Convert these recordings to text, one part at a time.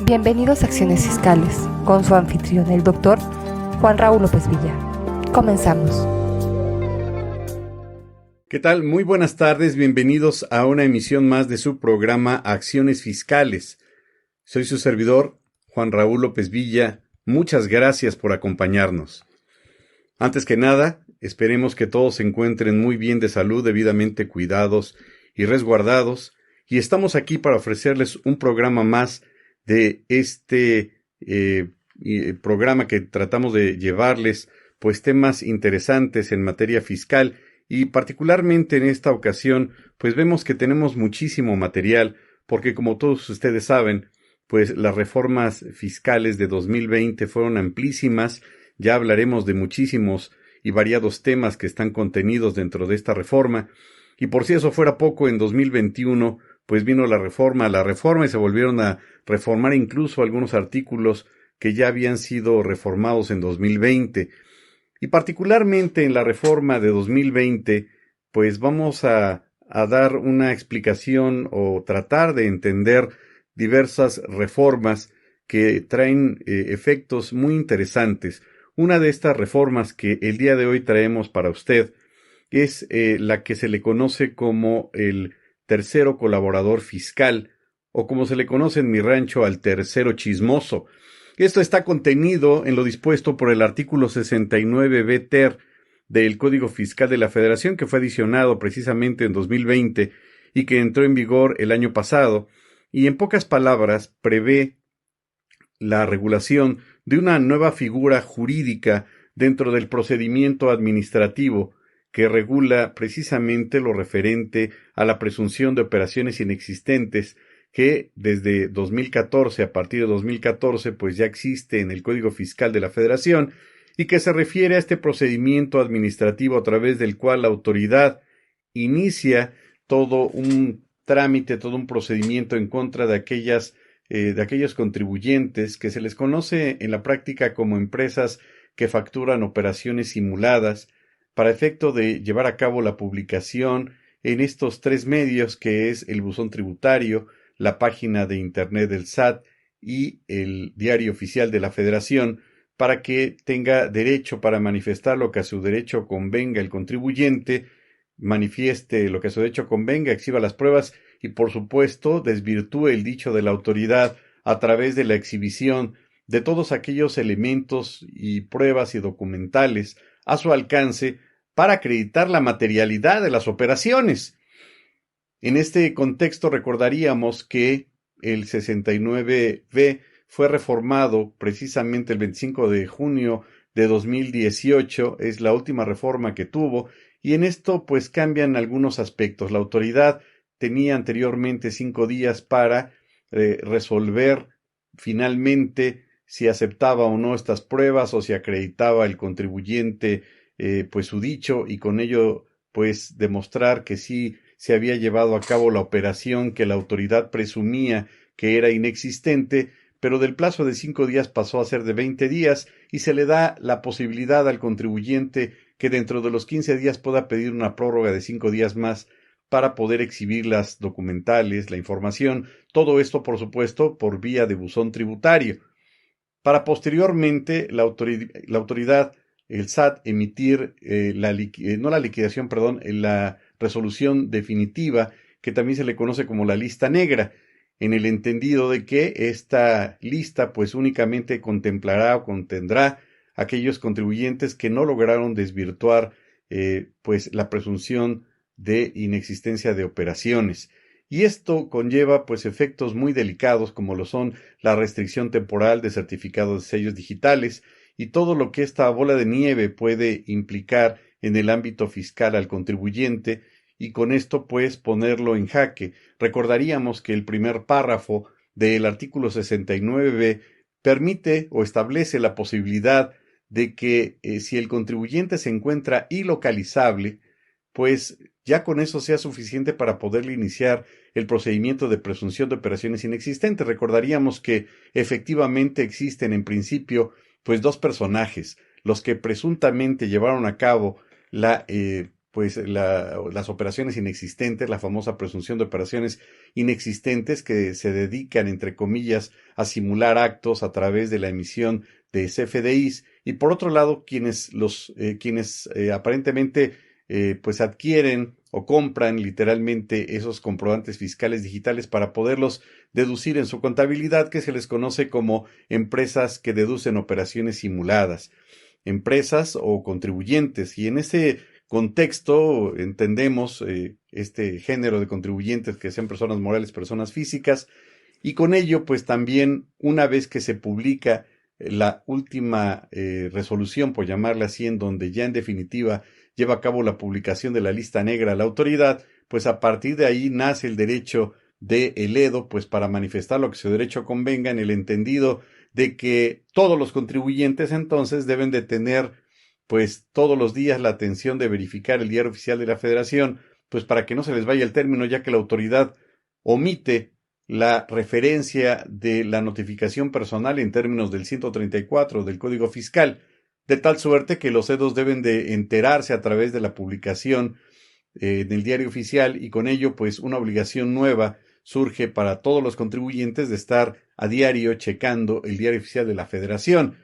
Bienvenidos a Acciones Fiscales, con su anfitrión, el doctor Juan Raúl López Villa. Comenzamos. ¿Qué tal? Muy buenas tardes, bienvenidos a una emisión más de su programa Acciones Fiscales. Soy su servidor, Juan Raúl López Villa. Muchas gracias por acompañarnos. Antes que nada, esperemos que todos se encuentren muy bien de salud, debidamente cuidados y resguardados, y estamos aquí para ofrecerles un programa más de este programa que tratamos de llevarles pues temas interesantes en materia fiscal, y particularmente en esta ocasión pues vemos que tenemos muchísimo material, porque como todos ustedes saben, pues las reformas fiscales de 2020 fueron amplísimas. Ya hablaremos de muchísimos y variados temas que están contenidos dentro de esta reforma. Y por si eso fuera poco, en 2021, pues vino la reforma y se volvieron a reformar incluso algunos artículos que ya habían sido reformados en 2020. Y particularmente en la reforma de 2020, pues vamos a dar una explicación o tratar de entender diversas reformas que traen efectos muy interesantes. Una de estas reformas que el día de hoy traemos para usted es la que se le conoce como el tercero colaborador fiscal, o como se le conoce en mi rancho al tercero chismoso. Esto está contenido en lo dispuesto por el artículo 69b ter del Código Fiscal de la Federación, que fue adicionado precisamente en 2020 y que entró en vigor el año pasado, y en pocas palabras prevé la regulación de una nueva figura jurídica dentro del procedimiento administrativo que regula precisamente lo referente a la presunción de operaciones inexistentes, que desde 2014, a partir de 2014, pues ya existe en el Código Fiscal de la Federación, y que se refiere a este procedimiento administrativo a través del cual la autoridad inicia todo un trámite, todo un procedimiento en contra de aquellos contribuyentes que se les conoce en la práctica como empresas que facturan operaciones simuladas, para efecto de llevar a cabo la publicación en estos tres medios, que es el buzón tributario, la página de internet del SAT y el diario oficial de la Federación, para que tenga derecho para manifestar lo que a su derecho convenga el contribuyente, manifieste lo que a su derecho convenga, exhiba las pruebas y, por supuesto, desvirtúe el dicho de la autoridad a través de la exhibición de todos aquellos elementos y pruebas y documentales a su alcance para acreditar la materialidad de las operaciones. En este contexto recordaríamos que el 69b fue reformado precisamente el 25 de junio de 2018, es la última reforma que tuvo, y en esto pues cambian algunos aspectos. La autoridad tenía anteriormente 5 días para resolver finalmente si aceptaba o no estas pruebas, o si acreditaba el contribuyente pues su dicho, y con ello pues demostrar que sí se había llevado a cabo la operación que la autoridad presumía que era inexistente. Pero del plazo de 5 días pasó a ser de 20 días y se le da la posibilidad al contribuyente que dentro de los 15 días pueda pedir una prórroga de 5 días más para poder exhibir las documentales, la información, todo esto por supuesto por vía de buzón tributario, para posteriormente la autoridad, el SAT, emitir la resolución definitiva, que también se le conoce como la lista negra, en el entendido de que esta lista pues únicamente contemplará o contendrá aquellos contribuyentes que no lograron desvirtuar pues la presunción de inexistencia de operaciones. Y esto conlleva pues efectos muy delicados, como lo son la restricción temporal de certificados de sellos digitales y todo lo que esta bola de nieve puede implicar en el ámbito fiscal al contribuyente, y con esto pues ponerlo en jaque. Recordaríamos que el primer párrafo del artículo 69b permite o establece la posibilidad de que si el contribuyente se encuentra ilocalizable, pues ya con eso sea suficiente para poderle iniciar el procedimiento de presunción de operaciones inexistentes. Recordaríamos que efectivamente existen en principio pues dos personajes, los que presuntamente llevaron a cabo pues las operaciones inexistentes, la famosa presunción de operaciones inexistentes que se dedican, entre comillas, a simular actos a través de la emisión de CFDIs, y por otro lado quienes aparentemente pues adquieren o compran literalmente esos comprobantes fiscales digitales para poderlos deducir en su contabilidad, que se les conoce como empresas que deducen operaciones simuladas, empresas o contribuyentes. Y en ese contexto entendemos este género de contribuyentes, que sean personas morales, personas físicas, y con ello pues también, una vez que se publica la última resolución, por llamarla así, en donde ya en definitiva lleva a cabo la publicación de la lista negra a la autoridad, pues a partir de ahí nace el derecho del Edo, pues para manifestar lo que su derecho convenga, en el entendido de que todos los contribuyentes entonces deben de tener pues todos los días la atención de verificar el diario oficial de la Federación, pues para que no se les vaya el término, ya que la autoridad omite la referencia de la notificación personal en términos del 134 del Código Fiscal, de tal suerte que los EDOs deben de enterarse a través de la publicación del diario oficial, y con ello pues una obligación nueva surge para todos los contribuyentes de estar a diario checando el diario oficial de la Federación.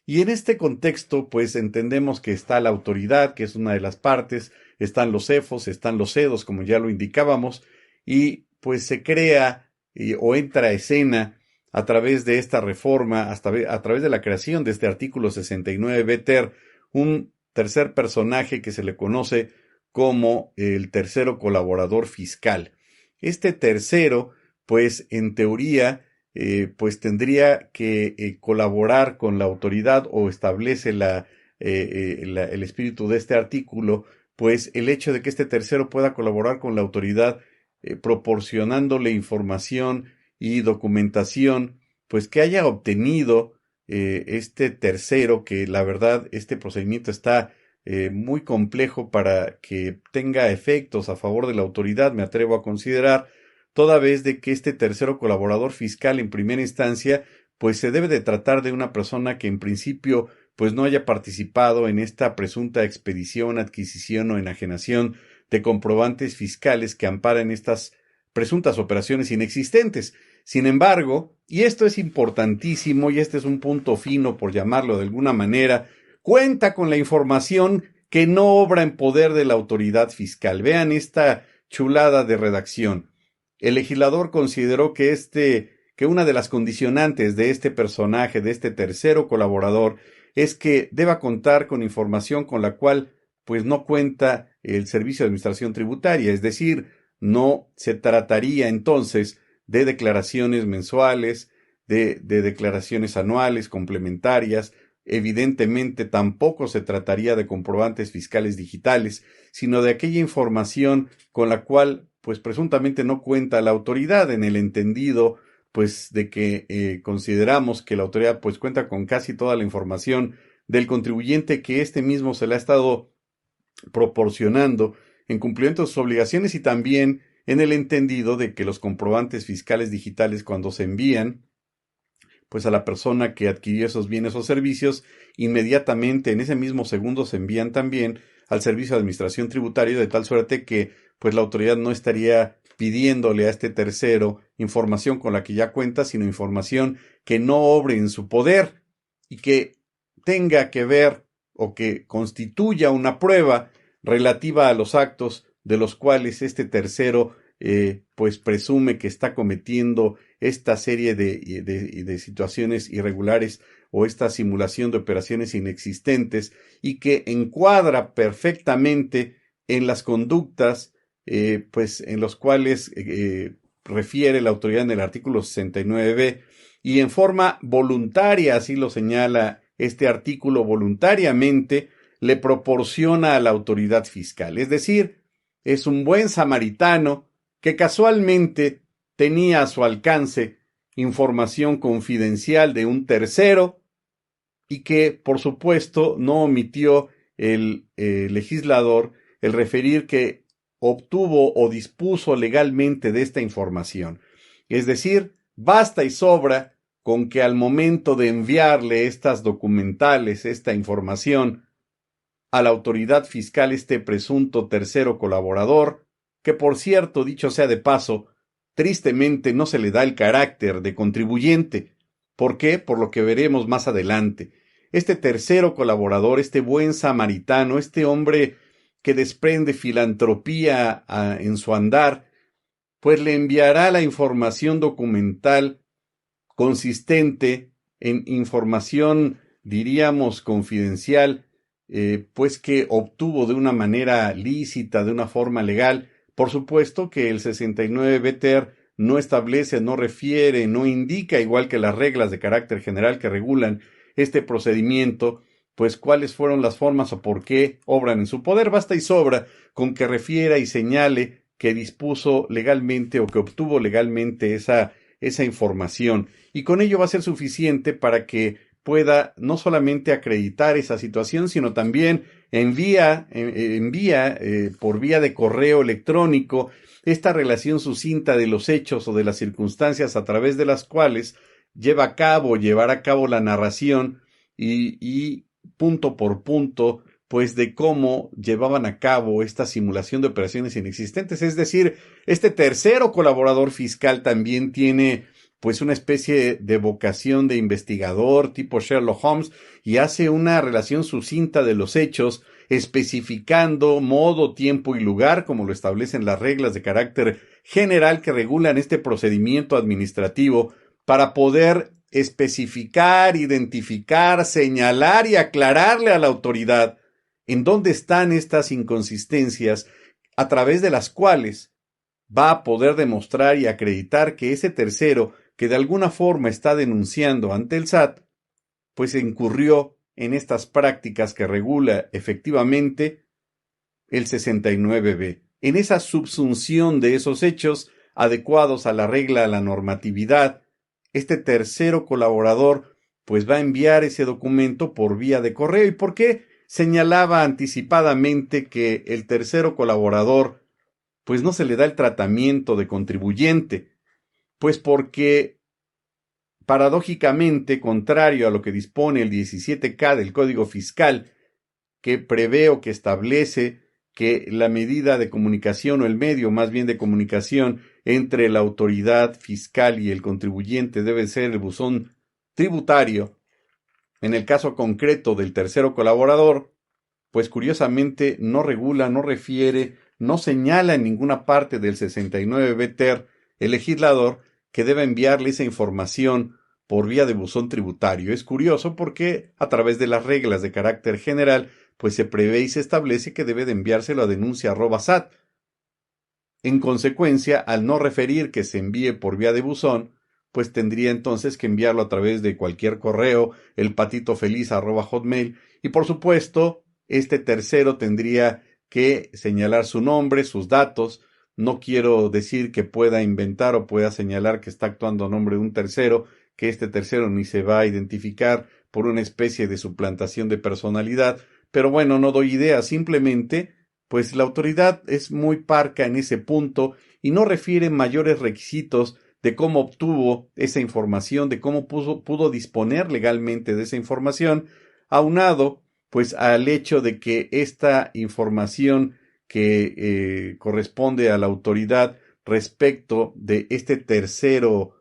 Y en este contexto pues entendemos que está la autoridad, que es una de las partes, están los CEFOS, están los EDOs, como ya lo indicábamos, y pues se crea o entra a escena a través de esta reforma, a través de la creación de este artículo 69 ter, un tercer personaje que se le conoce como el tercero colaborador fiscal. Este tercero, pues en teoría, pues tendría que colaborar con la autoridad, o establece el espíritu de este artículo, pues el hecho de que este tercero pueda colaborar con la autoridad proporcionándole información y documentación, pues que haya obtenido este tercero, que la verdad este procedimiento está muy complejo para que tenga efectos a favor de la autoridad, me atrevo a considerar, toda vez de que este tercero colaborador fiscal en primera instancia, pues se debe de tratar de una persona que en principio pues no haya participado en esta presunta expedición, adquisición o enajenación de comprobantes fiscales que amparan estas presuntas operaciones inexistentes. Sin embargo, y esto es importantísimo, y este es un punto fino por llamarlo de alguna manera, cuenta con la información que no obra en poder de la autoridad fiscal. Vean esta chulada de redacción. El legislador consideró que una de las condicionantes de este personaje, de este tercero colaborador, es que deba contar con información con la cual pues no cuenta el Servicio de Administración Tributaria, es decir, no se trataría entonces de declaraciones mensuales, de declaraciones anuales complementarias, evidentemente tampoco se trataría de comprobantes fiscales digitales, sino de aquella información con la cual pues presuntamente no cuenta la autoridad, en el entendido pues de que consideramos que la autoridad pues cuenta con casi toda la información del contribuyente, que este mismo se le ha estado proporcionando en cumplimiento de sus obligaciones, y también en el entendido de que los comprobantes fiscales digitales, cuando se envían pues a la persona que adquirió esos bienes o servicios, inmediatamente en ese mismo segundo se envían también al Servicio de Administración Tributaria, de tal suerte que pues la autoridad no estaría pidiéndole a este tercero información con la que ya cuenta, sino información que no obre en su poder y que tenga que ver o que constituya una prueba relativa a los actos de los cuales este tercero pues presume que está cometiendo esta serie de situaciones irregulares o esta simulación de operaciones inexistentes, y que encuadra perfectamente en las conductas pues en los cuales refiere la autoridad en el artículo 69b, y en forma voluntaria, así lo señala este artículo, voluntariamente le proporciona a la autoridad fiscal. Es decir, es un buen samaritano que casualmente tenía a su alcance información confidencial de un tercero, y que, por supuesto, no omitió el legislador el referir que obtuvo o dispuso legalmente de esta información. Es decir, basta y sobra con que al momento de enviarle estas documentales, esta información a la autoridad fiscal este presunto tercero colaborador, que por cierto, dicho sea de paso, tristemente no se le da el carácter de contribuyente. ¿Por qué? Por lo que veremos más adelante. Este tercero colaborador, este buen samaritano, este hombre que desprende filantropía en su andar, pues le enviará la información documental consistente en información, diríamos, confidencial, pues que obtuvo de una manera lícita, de una forma legal. Por supuesto que el 69 BTR no establece, no refiere, no indica, igual que las reglas de carácter general que regulan este procedimiento, pues cuáles fueron las formas o por qué obran en su poder. Basta y sobra con que refiera y señale que dispuso legalmente o que obtuvo legalmente esa información. Y con ello va a ser suficiente para que pueda no solamente acreditar esa situación, sino también envía por vía de correo electrónico esta relación sucinta de los hechos o de las circunstancias a través de las cuales llevará a cabo la narración y punto por punto, pues de cómo llevaban a cabo esta simulación de operaciones inexistentes. Es decir, este tercero colaborador fiscal también tiene pues una especie de vocación de investigador tipo Sherlock Holmes y hace una relación sucinta de los hechos, especificando modo, tiempo y lugar, como lo establecen las reglas de carácter general que regulan este procedimiento administrativo, para poder especificar, identificar, señalar y aclararle a la autoridad en dónde están estas inconsistencias a través de las cuales va a poder demostrar y acreditar que ese tercero que de alguna forma está denunciando ante el SAT, pues incurrió en estas prácticas que regula efectivamente el 69B, en esa subsunción de esos hechos adecuados a la regla, a la normatividad. Este tercero colaborador pues va a enviar ese documento por vía de correo. ¿Y por qué señalaba anticipadamente que el tercero colaborador pues no se le da el tratamiento de contribuyente? Pues porque, paradójicamente, contrario a lo que dispone el 17K del Código Fiscal, que prevé o que establece que la medida de comunicación o el medio más bien de comunicación entre la autoridad fiscal y el contribuyente debe ser el buzón tributario, en el caso concreto del tercero colaborador, pues curiosamente no regula, no refiere, no señala en ninguna parte del 69 BTR el legislador que debe enviarle esa información por vía de buzón tributario. Es curioso porque a través de las reglas de carácter general pues se prevé y se establece que debe de enviárselo a denuncia@SAT. En consecuencia, al no referir que se envíe por vía de buzón, pues tendría entonces que enviarlo a través de cualquier correo, elpatitofeliz@hotmail, y por supuesto, este tercero tendría que señalar su nombre, sus datos. No quiero decir que pueda inventar o pueda señalar que está actuando a nombre de un tercero, que este tercero ni se va a identificar por una especie de suplantación de personalidad, pero bueno, no doy idea, simplemente pues la autoridad es muy parca en ese punto y no refiere mayores requisitos de cómo obtuvo esa información, de cómo pudo disponer legalmente de esa información, aunado pues al hecho de que esta información que corresponde a la autoridad respecto de este tercero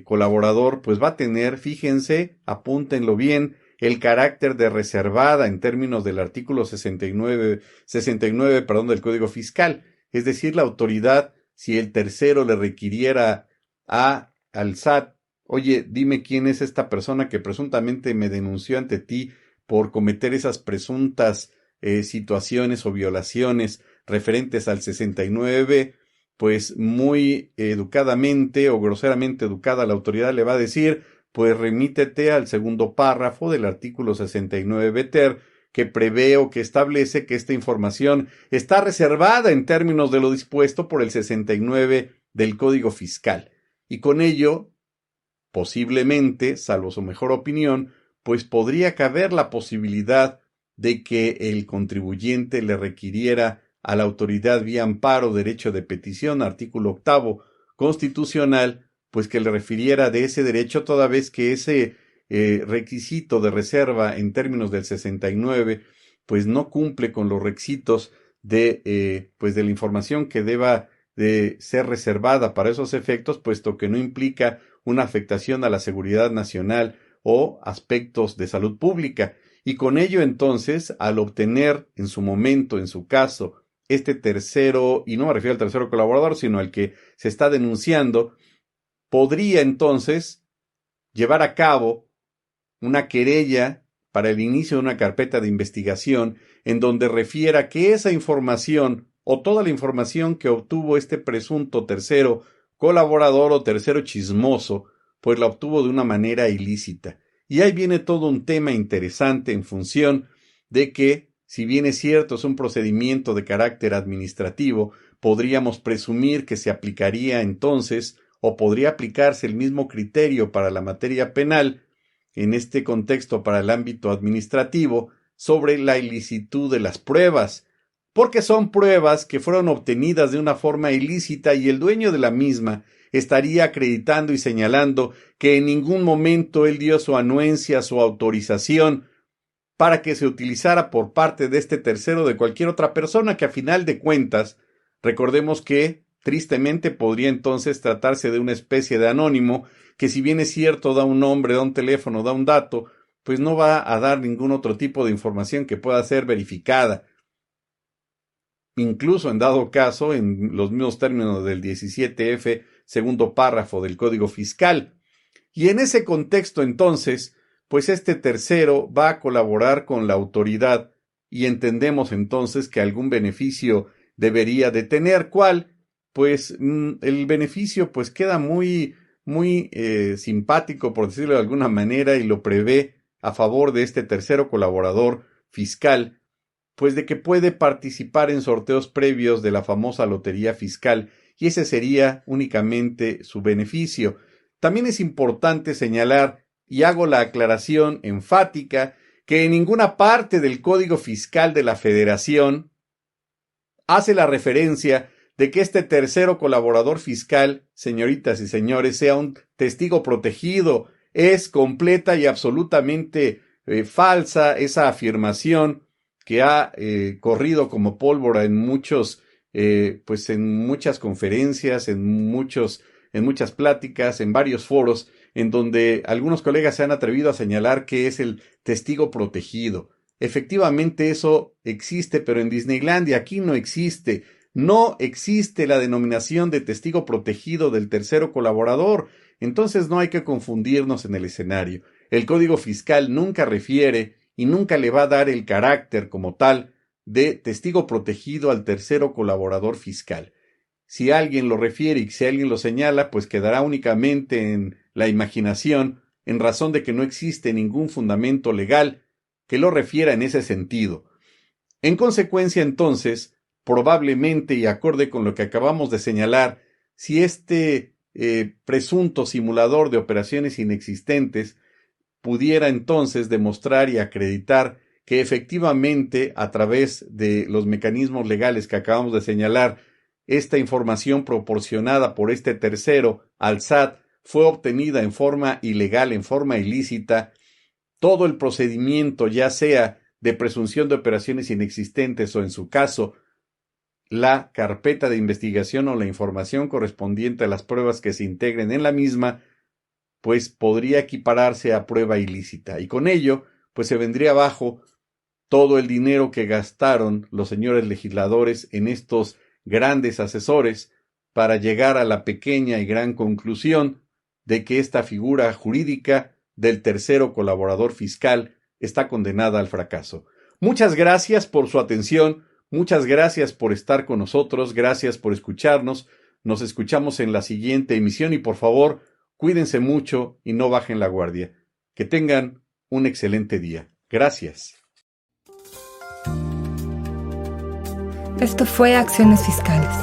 colaborador, pues va a tener, fíjense, apúntenlo bien, el carácter de reservada en términos del artículo 69 del Código Fiscal. Es decir, la autoridad, si el tercero le requiriera al SAT, oye, dime quién es esta persona que presuntamente me denunció ante ti por cometer esas presuntas situaciones o violaciones referentes al 69, pues muy educadamente o groseramente educada la autoridad le va a decir, pues remítete al segundo párrafo del artículo 69 BTR, que prevé o que establece que esta información está reservada en términos de lo dispuesto por el 69 del Código Fiscal. Y con ello, posiblemente, salvo su mejor opinión, pues podría caber la posibilidad de que el contribuyente le requiriera a la autoridad vía amparo, derecho de petición, artículo 8 constitucional, pues que le refiriera de ese derecho, toda vez que ese requisito de reserva en términos del 69 pues no cumple con los requisitos de la información que deba de ser reservada para esos efectos, puesto que no implica una afectación a la seguridad nacional o aspectos de salud pública. Y con ello, entonces, al obtener en su momento, en su caso, este tercero, y no me refiero al tercero colaborador, sino al que se está denunciando, podría entonces llevar a cabo una querella para el inicio de una carpeta de investigación en donde refiera que esa información o toda la información que obtuvo este presunto tercero colaborador o tercero chismoso, pues la obtuvo de una manera ilícita. Y ahí viene todo un tema interesante en función de que, si bien es cierto, es un procedimiento de carácter administrativo, podríamos presumir que se aplicaría entonces, o podría aplicarse el mismo criterio para la materia penal, en este contexto para el ámbito administrativo, sobre la ilicitud de las pruebas, porque son pruebas que fueron obtenidas de una forma ilícita y el dueño de la misma estaría acreditando y señalando que en ningún momento él dio su anuencia, su autorización para que se utilizara por parte de este tercero o de cualquier otra persona que a final de cuentas, recordemos que tristemente podría entonces tratarse de una especie de anónimo que, si bien es cierto, da un nombre, da un teléfono, da un dato, pues no va a dar ningún otro tipo de información que pueda ser verificada. Incluso en dado caso, en los mismos términos del 17F, segundo párrafo del Código Fiscal. Y en ese contexto, entonces, pues este tercero va a colaborar con la autoridad y entendemos entonces que algún beneficio debería de tener. ¿Cuál? Pues el beneficio pues queda muy simpático, por decirlo de alguna manera, y lo prevé a favor de este tercero colaborador fiscal, pues de que puede participar en sorteos previos de la famosa lotería fiscal, y ese sería únicamente su beneficio. También es importante señalar, y hago la aclaración enfática, que en ninguna parte del Código Fiscal de la Federación hace la referencia de que este tercero colaborador fiscal, señoritas y señores, sea un testigo protegido. Es completa y absolutamente falsa esa afirmación que ha corrido como pólvora en muchas conferencias, en muchas pláticas, en varios foros, en donde algunos colegas se han atrevido a señalar que es el testigo protegido. Efectivamente eso existe, pero en Disneylandia aquí no existe. No existe la denominación de testigo protegido del tercero colaborador. Entonces no hay que confundirnos en el escenario. El Código Fiscal nunca refiere y nunca le va a dar el carácter como tal de testigo protegido al tercero colaborador fiscal. Si alguien lo refiere y si alguien lo señala, pues quedará únicamente en la imaginación, en razón de que no existe ningún fundamento legal que lo refiera en ese sentido. En consecuencia, entonces, probablemente y acorde con lo que acabamos de señalar, si este presunto simulador de operaciones inexistentes pudiera entonces demostrar y acreditar que efectivamente, a través de los mecanismos legales que acabamos de señalar, esta información proporcionada por este tercero al SAT fue obtenida en forma ilegal, en forma ilícita, todo el procedimiento, ya sea de presunción de operaciones inexistentes o, en su caso, la carpeta de investigación o la información correspondiente a las pruebas que se integren en la misma, pues podría equipararse a prueba ilícita. Y con ello, pues se vendría abajo todo el dinero que gastaron los señores legisladores en estos grandes asesores para llegar a la pequeña y gran conclusión de que esta figura jurídica del tercero colaborador fiscal está condenada al fracaso. Muchas gracias por su atención, muchas gracias por estar con nosotros, gracias por escucharnos. Nos escuchamos en la siguiente emisión y por favor, cuídense mucho y no bajen la guardia. Que tengan un excelente día. Gracias. Esto fue Acciones Fiscales,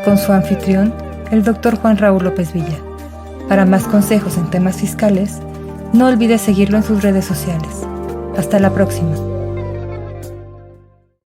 con su anfitrión, el Dr. Juan Raúl López Villa. Para más consejos en temas fiscales, no olvide seguirlo en sus redes sociales. Hasta la próxima.